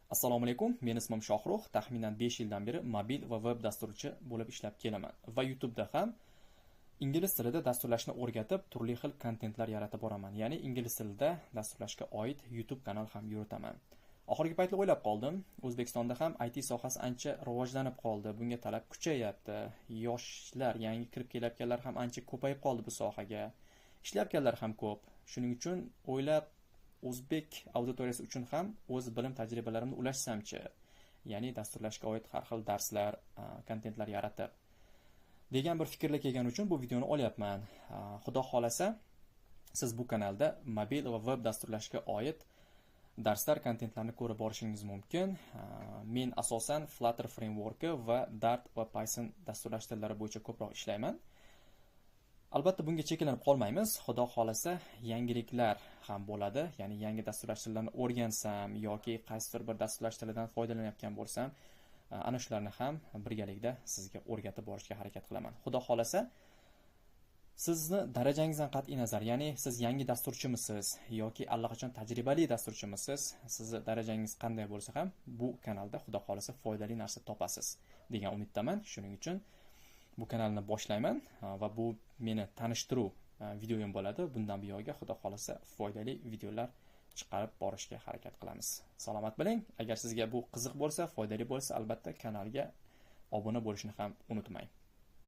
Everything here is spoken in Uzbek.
Assalomu alaykum. Men ismim Shohruh. Taxminan 5 yildan beri mobil va web dasturchi bo'lib ishlab kelaman va YouTube'da ham ingliz tilida dasturlashni o'rgatib, turli xil kontentlar yaratib boraman. Ya'ni ingliz tilida dasturlashga oid YouTube kanal ham yuritaman. Oxirgi paytda o'ylab qoldim, O'zbekistonda ham IT sohasi ancha rivojlanib qoldi. Bunga talab kuchayapti. Yoshlar, yangi kirib kelayotganlar ham ancha ko'payib qoldi bu sohaga. Ishlayotganlar ham ko'p. Shuning uchun o'ylab o'zbek auditoriyasi uchun ham o'z bilim tajribalarimni ulashsamchi, ya'ni dasturlashga oid har xil darslar, kontentlar yaratib degan bir fikrga kelgani uchun bu videoni olyapman. Xudo xolasa, siz bu kanalda mobil va web dasturlashga oid darslar, kontentlarni ko'rib borishingiz mumkin. Men asosan Flutter frameworki va Dart va Python dasturlash tillari bo'yicha ko'proq ishlayman. Albatta bunga cheklanib qolmaymiz. Xudo xolasa yangiliklar ham bo'ladi. Ya'ni yangi dasturlash tillarini o'rgansam yoki qaysidir bir dasturlash tilidan foydalanayotgan bo'lsam, ana shularni ham birgalikda sizga o'rgatib borishga harakat qilaman. Xudo xolasa, sizni darajangizdan qat'iy nazar, ya'ni siz yangi dasturchimisiz yoki allaqachon tajribali dasturchimisiz, sizni darajangiz qanday bo'lsa ham bu kanalda xudo xolasa foydali narsa topasiz degan umiddaman. Shuning uchun bu kanalni boshlayman va bu meni tanishtiruv videoyim bo'ladi. Bundan buyog'iga xudo xolasa foydali videolar chiqarib borishga harakat qilamiz. Salomat bo'ling. Agar sizga bu qiziq bo'lsa, foydali bo'lsa, albatta kanalga obuna bo'lishni ham unutmang.